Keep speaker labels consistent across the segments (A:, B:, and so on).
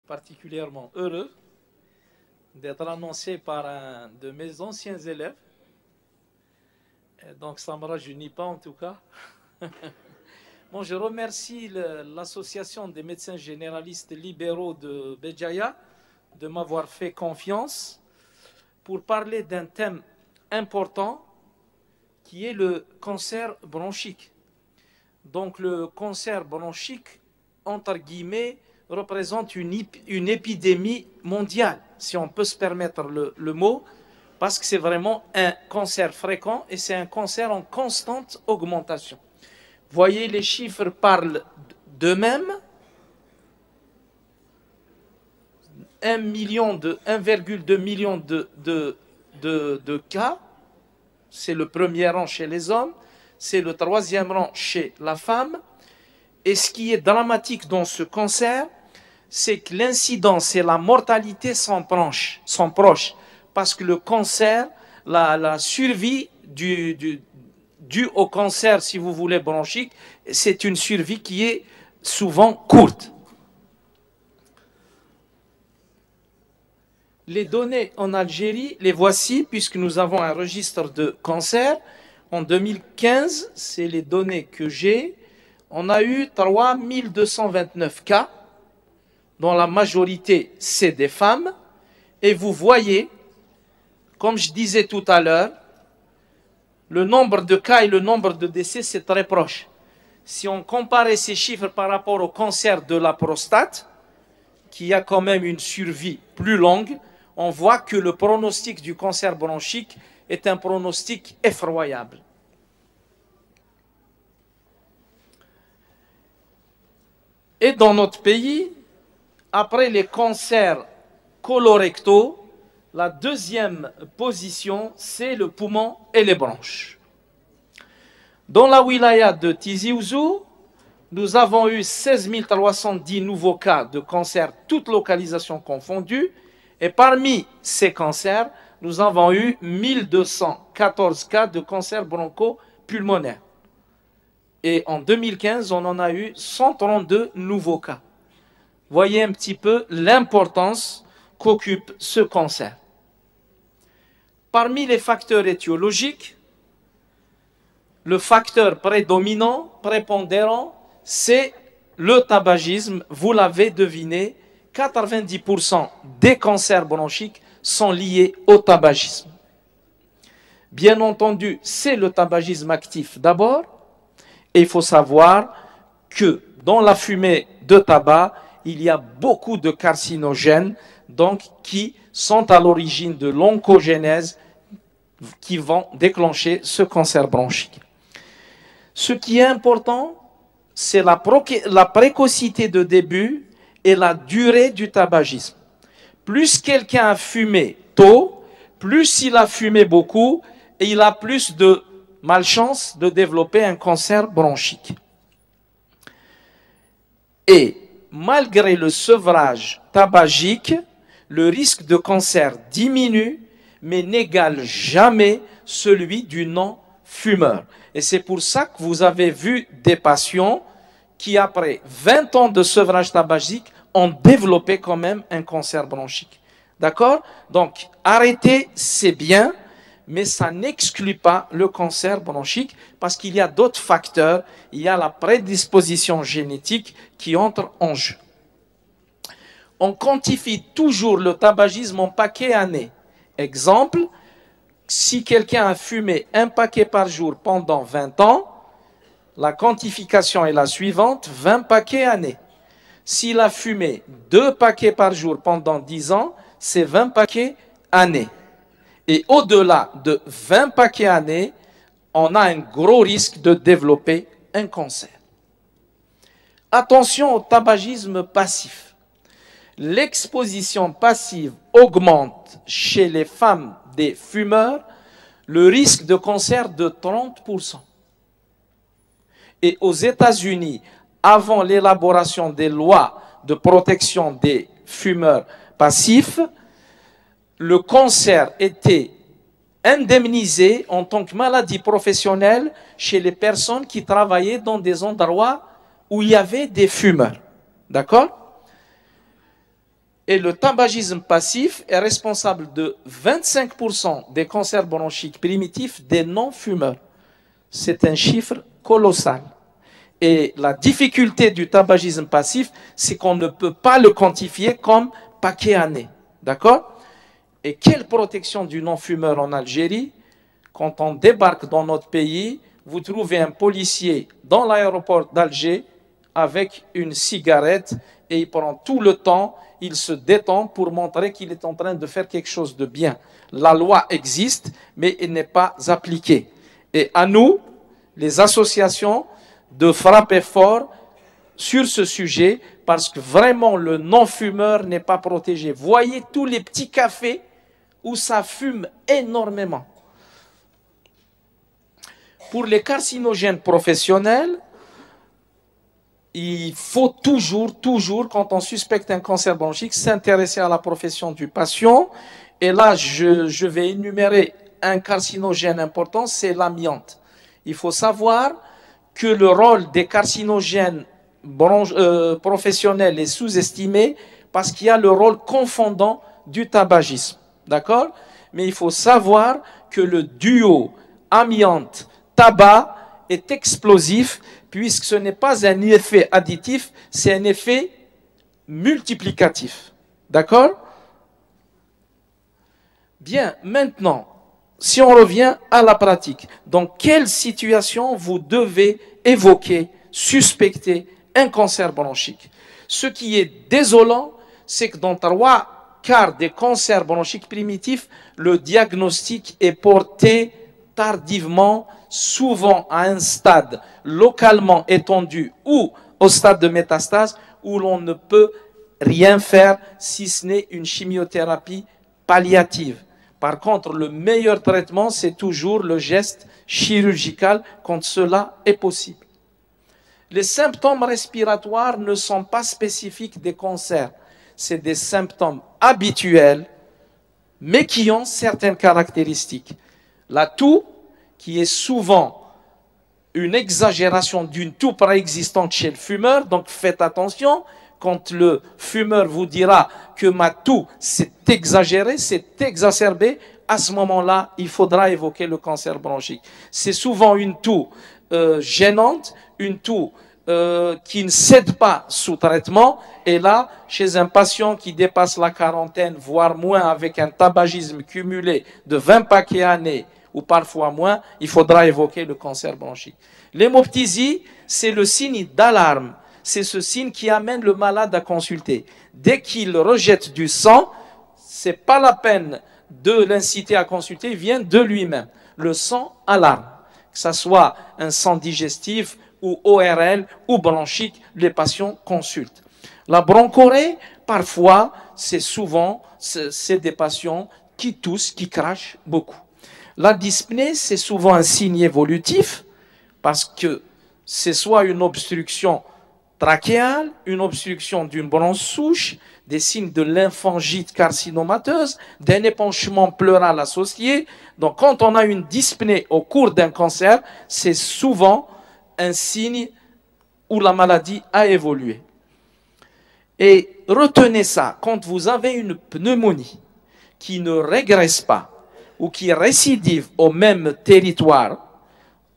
A: particulièrement heureux d'être annoncé par un de mes anciens élèves. Et donc ça ne me rajeunit pas en tout cas. Bon, je remercie l'association des médecins généralistes libéraux de Béjaïa de m'avoir fait confiance pour parler d'un thème important qui est le cancer bronchique. Donc le cancer bronchique, entre guillemets, représente une épidémie mondiale, si on peut se permettre le mot, parce que c'est vraiment un cancer fréquent et c'est un cancer en constante augmentation. Voyez, les chiffres parlent d'eux-mêmes. 1,2 million de cas, c'est le premier rang chez les hommes, c'est le troisième rang chez la femme. Et ce qui est dramatique dans ce cancer, c'est que l'incidence et la mortalité sont proches. Parce que le cancer, la survie due au cancer, si vous voulez, bronchique, c'est une survie qui est souvent courte. Les données en Algérie, les voici, puisque nous avons un registre de cancer. En 2015, c'est les données que j'ai. On a eu 3229 cas, dont la majorité, c'est des femmes. Et vous voyez, comme je disais tout à l'heure, le nombre de cas et le nombre de décès, c'est très proche. Si on comparait ces chiffres par rapport au cancer de la prostate, qui a quand même une survie plus longue, on voit que le pronostic du cancer bronchique est un pronostic effroyable. Et dans notre pays, après les cancers colorectaux, la deuxième position, c'est le poumon et les bronches. Dans la wilaya de Tizi Ouzou, nous avons eu 16 310 nouveaux cas de cancer, toutes localisations confondues. Et parmi ces cancers, nous avons eu 1214 cas de cancer broncho-pulmonaire. Et en 2015, on en a eu 132 nouveaux cas. Voyez un petit peu l'importance qu'occupe ce cancer. Parmi les facteurs étiologiques, le facteur prédominant, prépondérant, c'est le tabagisme. Vous l'avez deviné, 90% des cancers bronchiques sont liés au tabagisme. Bien entendu, c'est le tabagisme actif d'abord. Et il faut savoir que dans la fumée de tabac, il y a beaucoup de carcinogènes donc, qui sont à l'origine de l'oncogénèse qui vont déclencher ce cancer bronchique. Ce qui est important, c'est la précocité de début et la durée du tabagisme. Plus quelqu'un a fumé tôt, plus il a fumé beaucoup et il a plus de malchance de développer un cancer bronchique. Et malgré le sevrage tabagique, le risque de cancer diminue, mais n'égale jamais celui du non-fumeur. Et c'est pour ça que vous avez vu des patients qui, après 20 ans de sevrage tabagique, ont développé quand même un cancer bronchique. D'accord? Donc, arrêter, c'est bien, mais ça n'exclut pas le cancer bronchique parce qu'il y a d'autres facteurs. Il y a la prédisposition génétique qui entre en jeu. On quantifie toujours le tabagisme en paquets années. Exemple, si quelqu'un a fumé un paquet par jour pendant 20 ans, la quantification est la suivante, 20 paquets années. S'il a fumé 2 paquets par jour pendant 10 ans, c'est 20 paquets années. Et au-delà de 20 paquets années, on a un gros risque de développer un cancer. Attention au tabagisme passif. L'exposition passive augmente chez les femmes des fumeurs le risque de cancer de 30%. Et aux États-Unis, avant l'élaboration des lois de protection des fumeurs passifs, le cancer était indemnisé en tant que maladie professionnelle chez les personnes qui travaillaient dans des endroits où il y avait des fumeurs. D'accord? Et le tabagisme passif est responsable de 25% des cancers bronchiques primitifs des non-fumeurs. C'est un chiffre colossal. Et la difficulté du tabagisme passif, c'est qu'on ne peut pas le quantifier comme paquet à nez. D'accord? Et quelle protection du non-fumeur en Algérie? Quand on débarque dans notre pays, vous trouvez un policier dans l'aéroport d'Alger avec une cigarette et il prend tout le temps, il se détend pour montrer qu'il est en train de faire quelque chose de bien. La loi existe, mais elle n'est pas appliquée. Et à nous, les associations, de frapper fort sur ce sujet parce que vraiment le non-fumeur n'est pas protégé. Voyez tous les petits cafés où ça fume énormément. Pour les carcinogènes professionnels, il faut toujours, quand on suspecte un cancer bronchique, s'intéresser à la profession du patient. Et là, je vais énumérer un carcinogène important, c'est l'amiante. Il faut savoir que le rôle des carcinogènes professionnels est sous-estimé parce qu'il y a le rôle confondant du tabagisme. D'accord? Mais il faut savoir que le duo amiante-tabac est explosif puisque ce n'est pas un effet additif, c'est un effet multiplicatif. D'accord? Bien, maintenant, si on revient à la pratique, dans quelle situation vous devez évoquer, suspecter un cancer bronchique? Ce qui est désolant, c'est que dans 3/4 des cancers bronchiques primitifs, le diagnostic est porté tardivement, souvent à un stade localement étendu ou au stade de métastase, où l'on ne peut rien faire si ce n'est une chimiothérapie palliative. Par contre, le meilleur traitement, c'est toujours le geste chirurgical quand cela est possible. Les symptômes respiratoires ne sont pas spécifiques des cancers. C'est des symptômes habituels, mais qui ont certaines caractéristiques. La toux, qui est souvent une exagération d'une toux préexistante chez le fumeur, donc faites attention. Quand le fumeur vous dira que ma toux c'est exagéré, c'est exacerbé, à ce moment-là, il faudra évoquer le cancer bronchique. C'est souvent une toux gênante, une toux qui ne cède pas sous traitement. Et là, chez un patient qui dépasse la quarantaine, voire moins, avec un tabagisme cumulé de 20 paquets à nez, ou parfois moins, il faudra évoquer le cancer bronchique. L'hémoptysie, c'est le signe d'alarme. C'est ce signe qui amène le malade à consulter. Dès qu'il rejette du sang, c'est pas la peine de l'inciter à consulter, il vient de lui-même. Le sang alarme. Que ce soit un sang digestif ou ORL ou bronchique, les patients consultent. La bronchorée, parfois, c'est des patients qui toussent, qui crachent beaucoup. La dyspnée, c'est souvent un signe évolutif parce que c'est soit une obstruction trachéale, une obstruction d'une bronche souche, des signes de lymphangite carcinomateuse, d'un épanchement pleural associé. Donc, quand on a une dyspnée au cours d'un cancer, c'est souvent un signe où la maladie a évolué. Et retenez ça, quand vous avez une pneumonie qui ne régresse pas ou qui récidive au même territoire,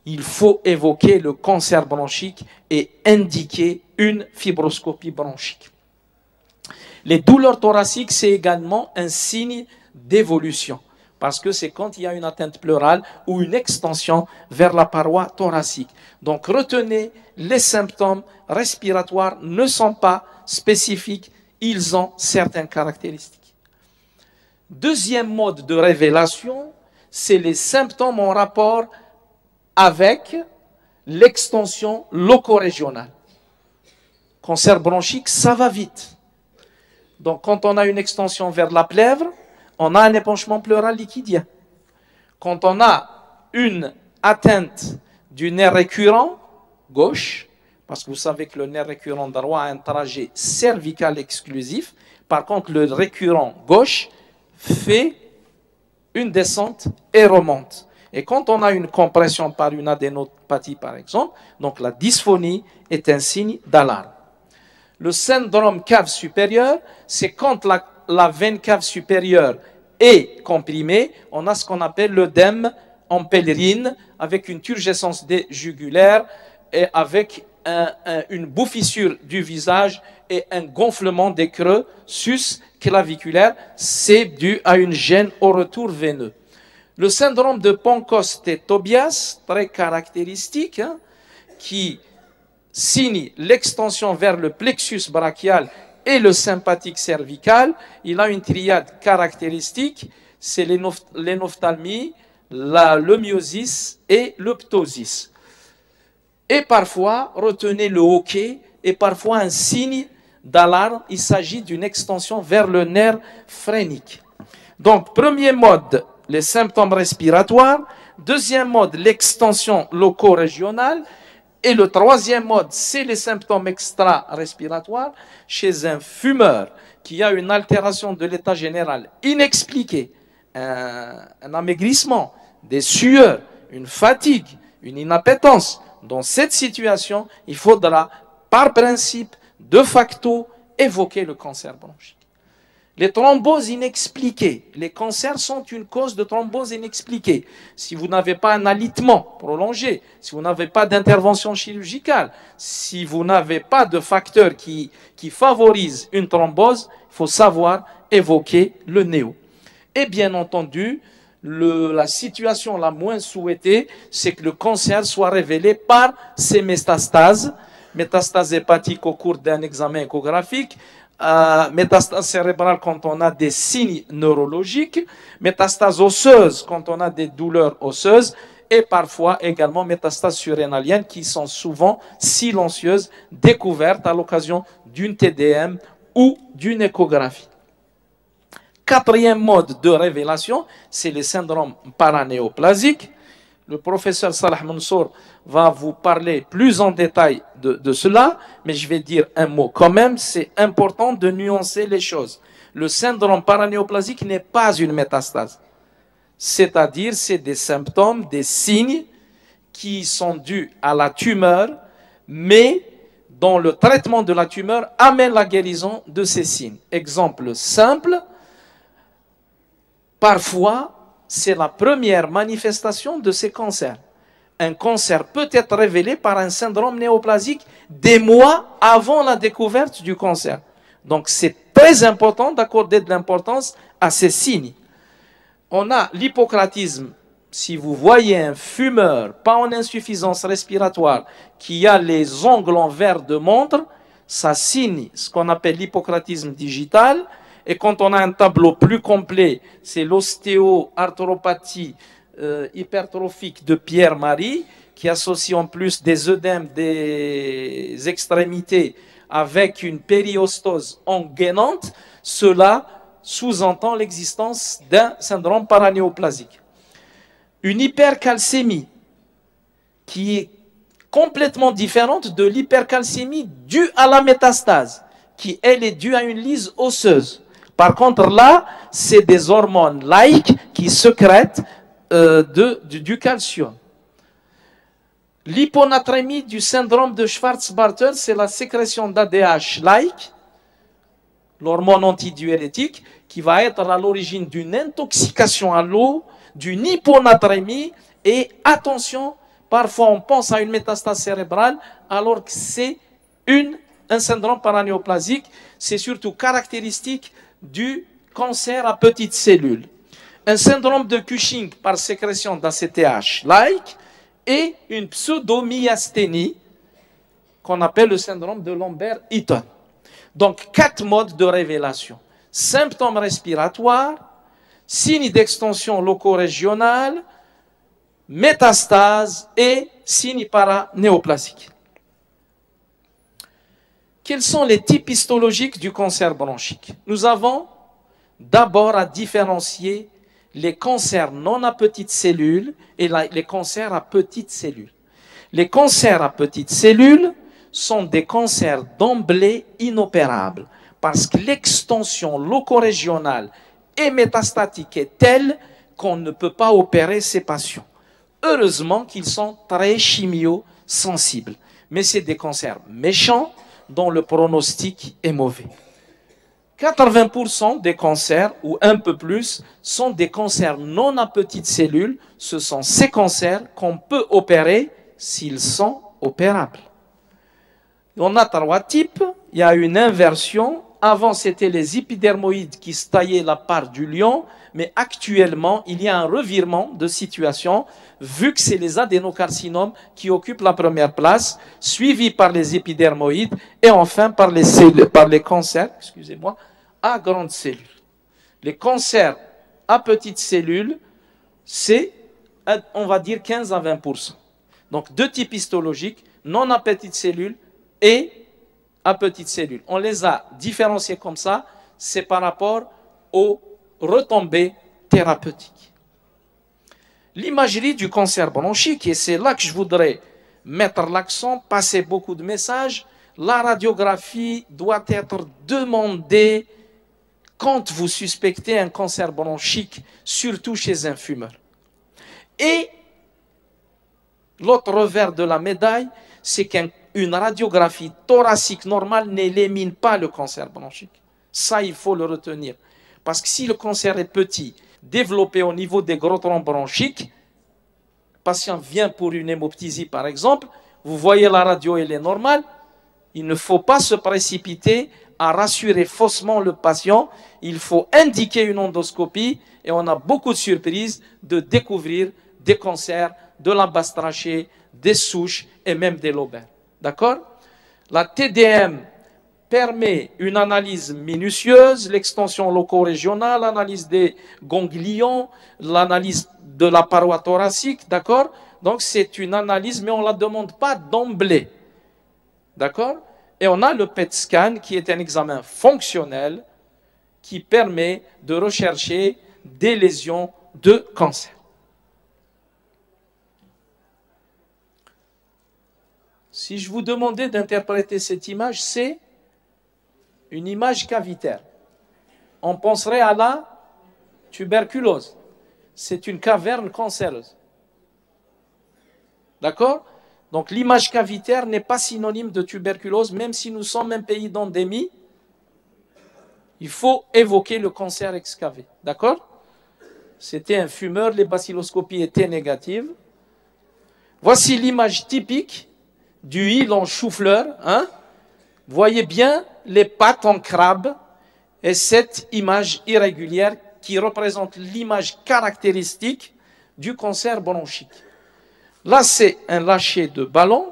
A: il faut évoquer le cancer bronchique et indiquer une fibroscopie bronchique. Les douleurs thoraciques, c'est également un signe d'évolution, parce que c'est quand il y a une atteinte pleurale ou une extension vers la paroi thoracique. Donc retenez, les symptômes respiratoires ne sont pas spécifiques, ils ont certaines caractéristiques. Deuxième mode de révélation, c'est les symptômes en rapport avec l'extension locorégionale. Cancer bronchique, ça va vite. Donc, quand on a une extension vers la plèvre, on a un épanchement pleural liquidien. Quand on a une atteinte du nerf récurrent gauche, parce que vous savez que le nerf récurrent droit a un trajet cervical exclusif, par contre, le récurrent gauche fait une descente et remonte. Et quand on a une compression par une adénopathie, par exemple, donc la dysphonie est un signe d'alarme. Le syndrome cave supérieure, c'est quand la veine cave supérieure est comprimée, on a ce qu'on appelle l'œdème en pèlerine, avec une turgescence des jugulaires et avec une bouffissure du visage et un gonflement des creux sus-claviculaires. C'est dû à une gêne au retour veineux. Le syndrome de Pancoast et Tobias, très caractéristique, hein, qui signe l'extension vers le plexus brachial et le sympathique cervical. Il a une triade caractéristique, c'est l'énophtalmie, le myosis et le ptosis. Et parfois, retenez le hoquet, et parfois un signe d'alarme, il s'agit d'une extension vers le nerf phrénique. Donc, premier mode, les symptômes respiratoires. Deuxième mode, l'extension loco-régionale. Et le troisième mode, c'est les symptômes extra-respiratoires chez un fumeur qui a une altération de l'état général inexpliquée, un amaigrissement, des sueurs, une fatigue, une inappétence. Dans cette situation, il faudra, par principe, de facto, évoquer le cancer bronchique. Les thromboses inexpliquées. Les cancers sont une cause de thrombose inexpliquée. Si vous n'avez pas un alitement prolongé, si vous n'avez pas d'intervention chirurgicale, si vous n'avez pas de facteur qui favorise une thrombose, il faut savoir évoquer le néo. Et bien entendu, la situation la moins souhaitée, c'est que le cancer soit révélé par ces métastases hépatiques au cours d'un examen échographique, métastase cérébrale quand on a des signes neurologiques, métastase osseuse quand on a des douleurs osseuses, et parfois également métastases surrénaliennes qui sont souvent silencieuses, découvertes à l'occasion d'une TDM ou d'une échographie. Quatrième mode de révélation, c'est les syndromes paranéoplasiques. Le professeur Salah Mansour va vous parler plus en détail de cela, mais je vais dire un mot quand même, c'est important de nuancer les choses. Le syndrome paranéoplasique n'est pas une métastase. C'est-à-dire, c'est des symptômes, des signes qui sont dus à la tumeur, mais dont le traitement de la tumeur amène la guérison de ces signes. Exemple simple, parfois, c'est la première manifestation de ces cancers. Un cancer peut être révélé par un syndrome néoplasique des mois avant la découverte du cancer. Donc, c'est très important d'accorder de l'importance à ces signes. On a l'hypocratisme. Si vous voyez un fumeur, pas en insuffisance respiratoire, qui a les ongles en verre de montre, ça signe ce qu'on appelle l'hypocratisme digital. Et quand on a un tableau plus complet, c'est l'ostéo-arthropathie hypertrophique de Pierre-Marie, qui associe en plus des œdèmes des extrémités avec une périostose engainante. Cela sous-entend l'existence d'un syndrome paranéoplasique. Une hypercalcémie qui est complètement différente de l'hypercalcémie due à la métastase, qui elle est due à une lyse osseuse. Par contre, là, c'est des hormones laïques qui sécrètent du calcium. L'hyponatrémie du syndrome de Schwarz-Barthel, c'est la sécrétion d'ADH laïque, l'hormone antidiurétique, qui va être à l'origine d'une intoxication à l'eau, d'une hyponatrémie, et attention, parfois on pense à une métastase cérébrale, alors que c'est un syndrome paranéoplasique, c'est surtout caractéristique du cancer à petites cellules. Un syndrome de Cushing par sécrétion d'ACTH-like et une pseudomyasthénie qu'on appelle le syndrome de Lambert-Eaton. Donc, 4 modes de révélation. Symptômes respiratoires, signes d'extension loco-régionale, métastase et signes paranéoplasiques. Quels sont les types histologiques du cancer bronchique? Nous avons d'abord à différencier les cancers non à petites cellules et les cancers à petites cellules. Les cancers à petites cellules sont des cancers d'emblée inopérables parce que l'extension loco-régionale et métastatique est telle qu'on ne peut pas opérer ces patients. Heureusement qu'ils sont très chimiosensibles. Mais c'est des cancers méchants, dont le pronostic est mauvais. 80% des cancers, ou un peu plus, sont des cancers non à petites cellules. Ce sont ces cancers qu'on peut opérer s'ils sont opérables. On a 3 types. Il y a une inversion. Avant, c'était les épidermoïdes qui se taillaient la part du lion, mais actuellement, il y a un revirement de situation, vu que c'est les adénocarcinomes qui occupent la première place, suivis par les épidermoïdes, et enfin par les cancers, excusez-moi, à grandes cellules. Les cancers à petites cellules, c'est, on va dire, 15 à 20%. Donc, 2 types histologiques, non à petites cellules et à petites cellules. On les a différenciés comme ça, c'est par rapport aux retombées thérapeutiques. L'imagerie du cancer bronchique, et c'est là que je voudrais mettre l'accent, passer beaucoup de messages, la radiographie doit être demandée quand vous suspectez un cancer bronchique, surtout chez un fumeur. Et l'autre revers de la médaille, c'est qu'une radiographie thoracique normale n'élimine pas le cancer bronchique. Ça, il faut le retenir. Parce que si le cancer est petit, développé au niveau des gros troncs bronchiques, le patient vient pour une hémoptysie par exemple, vous voyez la radio, elle est normale, il ne faut pas se précipiter à rassurer faussement le patient, il faut indiquer une endoscopie et on a beaucoup de surprises de découvrir des cancers de la basse trachée, des souches et même des lobaires. D'accord? La TDM permet une analyse minutieuse, l'extension loco-régionale, l'analyse des ganglions, l'analyse de la paroi thoracique, d'accord? Donc c'est une analyse, mais on ne la demande pas d'emblée. D'accord? Et on a le PET scan qui est un examen fonctionnel qui permet de rechercher des lésions de cancer. Si je vous demandais d'interpréter cette image, c'est une image cavitaire. On penserait à la tuberculose. C'est une caverne cancéreuse. D'accord? Donc l'image cavitaire n'est pas synonyme de tuberculose, même si nous sommes un pays d'endémie. Il faut évoquer le cancer excavé. D'accord? C'était un fumeur, les bacilloscopies étaient négatives. Voici l'image typique du hile en chou-fleur. Hein? Vous voyez bien les pattes en crabe et cette image irrégulière qui représente l'image caractéristique du cancer bronchique. Là, c'est un lâcher de ballon,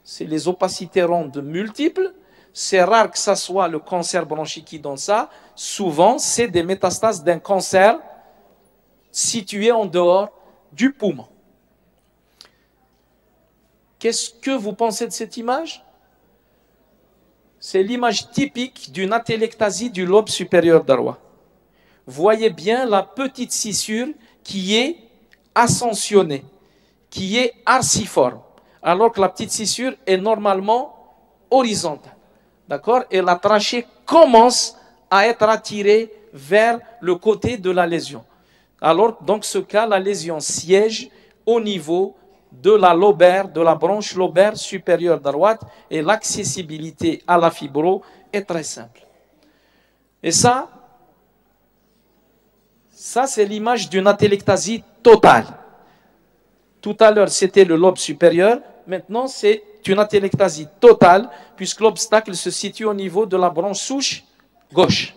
A: c'est les opacités rondes multiples. C'est rare que ça soit le cancer bronchique qui donne ça. Souvent, c'est des métastases d'un cancer situé en dehors du poumon. Qu'est-ce que vous pensez de cette image? C'est l'image typique d'une atélectasie du lobe supérieur d'Arwa. Voyez bien la petite scissure qui est ascensionnée, qui est arciforme, alors que la petite scissure est normalement horizontale. D'accord? Et la trachée commence à être attirée vers le côté de la lésion. Alors, dans ce cas, la lésion siège au niveau de la lobaire, de la branche lobaire supérieure droite, et l'accessibilité à la fibro est très simple. Et ça c'est l'image d'une atélectasie totale. Tout à l'heure, c'était le lobe supérieur. Maintenant, c'est une atélectasie totale, puisque l'obstacle se situe au niveau de la branche souche gauche.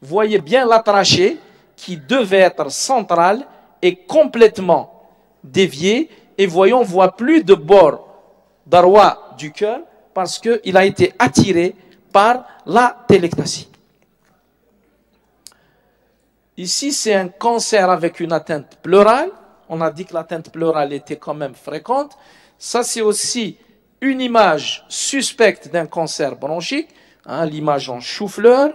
A: Voyez bien la trachée, qui devait être centrale, est complètement déviée. Et voyons, on ne voit plus de bord d'Arwa du cœur, parce qu'il a été attiré par la télectasie. Ici, c'est un cancer avec une atteinte pleurale. On a dit que l'atteinte pleurale était quand même fréquente. Ça, c'est aussi une image suspecte d'un cancer bronchique, hein, l'image en chou-fleur.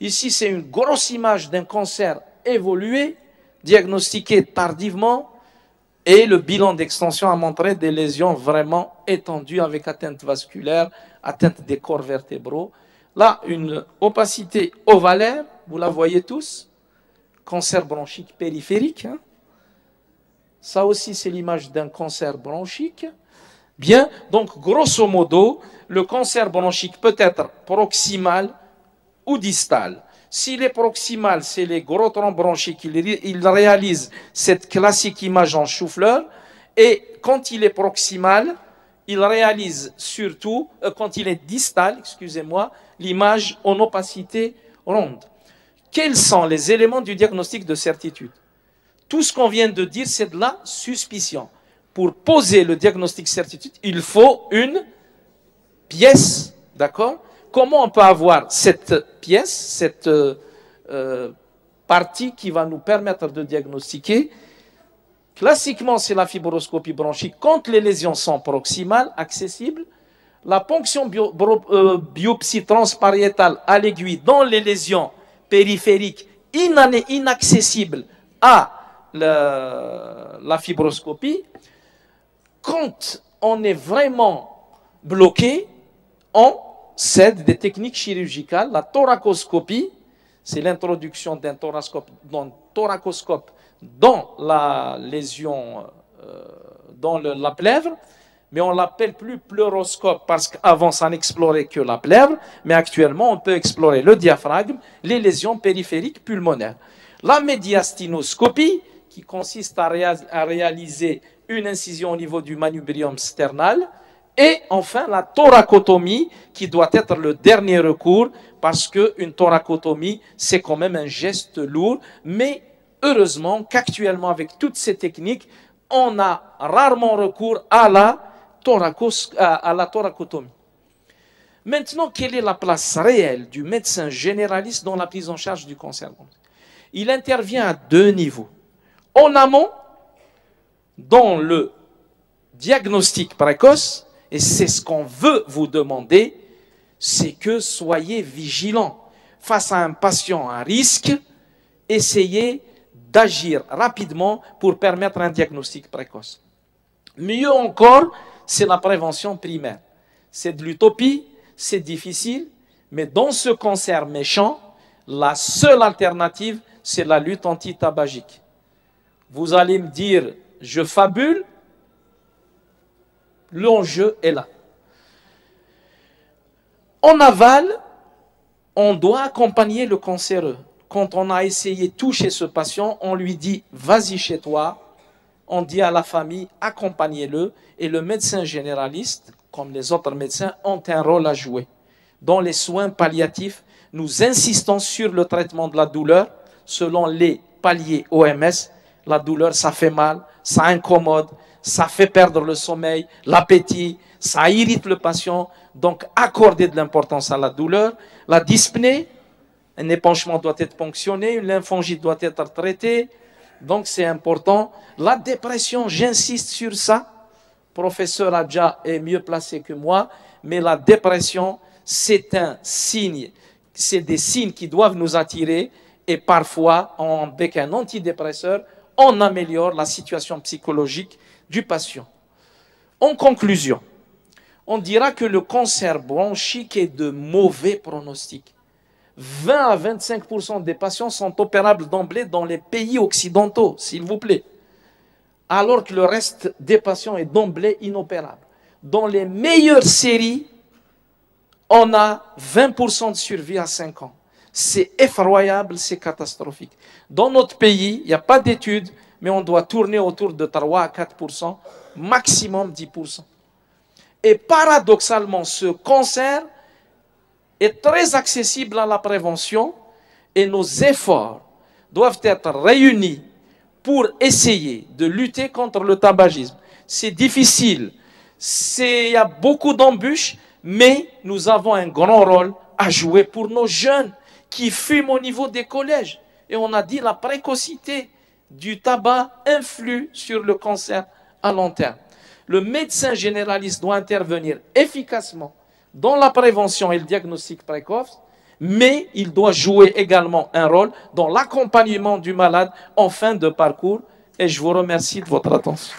A: Ici, c'est une grosse image d'un cancer évolué, diagnostiqué tardivement, et le bilan d'extension a montré des lésions vraiment étendues avec atteinte vasculaire, atteinte des corps vertébraux. Là, une opacité ovalaire, vous la voyez tous, cancer bronchique périphérique. Hein. Ça aussi, c'est l'image d'un cancer bronchique. Bien, donc grosso modo, le cancer bronchique peut être proximal ou distal. S'il est proximal, c'est les gros troncs bronchiques, il réalise cette classique image en chou-fleur, et quand il est proximal, il réalise surtout, quand il est distal, excusez-moi, l'image en opacité ronde. Quels sont les éléments du diagnostic de certitude? Tout ce qu'on vient de dire, c'est de la suspicion. Pour poser le diagnostic certitude, il faut une pièce, d'accord? Comment on peut avoir cette pièce, cette partie qui va nous permettre de diagnostiquer? Classiquement, c'est la fibroscopie bronchique quand les lésions sont proximales, accessibles. La ponction biopsie transpariétale à l'aiguille dans les lésions périphériques inaccessibles à la fibroscopie. Quand on est vraiment bloqué, on cède des techniques chirurgicales. La thoracoscopie, c'est l'introduction d'un thoracoscope dans la lésion, dans la plèvre, mais on l'appelle plus pleuroscope parce qu'avant ça n'explorait que la plèvre, mais actuellement on peut explorer le diaphragme, les lésions périphériques pulmonaires. La médiastinoscopie, qui consiste à réaliser une incision au niveau du manubrium sternal, et enfin la thoracotomie, qui doit être le dernier recours, parce qu'une thoracotomie, c'est quand même un geste lourd, mais heureusement qu'actuellement, avec toutes ces techniques, on a rarement recours à la thoracotomie. Maintenant, quelle est la place réelle du médecin généraliste dans la prise en charge du cancer? Il intervient à deux niveaux. En amont, dans le diagnostic précoce, et c'est ce qu'on veut vous demander, c'est que soyez vigilants. Face à un patient à risque, essayez d'agir rapidement pour permettre un diagnostic précoce. Mieux encore, c'est la prévention primaire. C'est de l'utopie, c'est difficile, mais dans ce cancer méchant, la seule alternative, c'est la lutte antitabagique. Vous allez me dire, je fabule, l'enjeu est là. En aval, on doit accompagner le cancéreux. Quand on a essayé tout chez ce patient, on lui dit « vas-y chez toi ». On dit à la famille « accompagnez-le ». Et le médecin généraliste, comme les autres médecins, ont un rôle à jouer. Dans les soins palliatifs, nous insistons sur le traitement de la douleur. Selon les paliers OMS, la douleur, ça fait mal, ça incommode, ça fait perdre le sommeil, l'appétit, ça irrite le patient. Donc, accorder de l'importance à la douleur. La dyspnée, un épanchement doit être ponctionné, une lymphangite doit être traitée. Donc, c'est important. La dépression, j'insiste sur ça. Professeur Adja est mieux placé que moi, mais la dépression, c'est un signe. C'est des signes qui doivent nous attirer. Et parfois, avec un antidépresseur, on améliore la situation psychologique du patient. En conclusion, on dira que le cancer bronchique est de mauvais pronostic. 20 à 25% des patients sont opérables d'emblée dans les pays occidentaux, s'il vous plaît. Alors que le reste des patients est d'emblée inopérable. Dans les meilleures séries, on a 20% de survie à 5 ans. C'est effroyable, c'est catastrophique. Dans notre pays, il n'y a pas d'études, mais on doit tourner autour de 3 à 4%, maximum 10%. Et paradoxalement, ce cancer est très accessible à la prévention et nos efforts doivent être réunis pour essayer de lutter contre le tabagisme. C'est difficile, il y a beaucoup d'embûches, mais nous avons un grand rôle à jouer pour nos jeunes qui fument au niveau des collèges. Et on a dit la précocité du tabac influe sur le cancer à long terme. Le médecin généraliste doit intervenir efficacement dans la prévention et le diagnostic précoce, mais il doit jouer également un rôle dans l'accompagnement du malade en fin de parcours. Et je vous remercie de votre attention.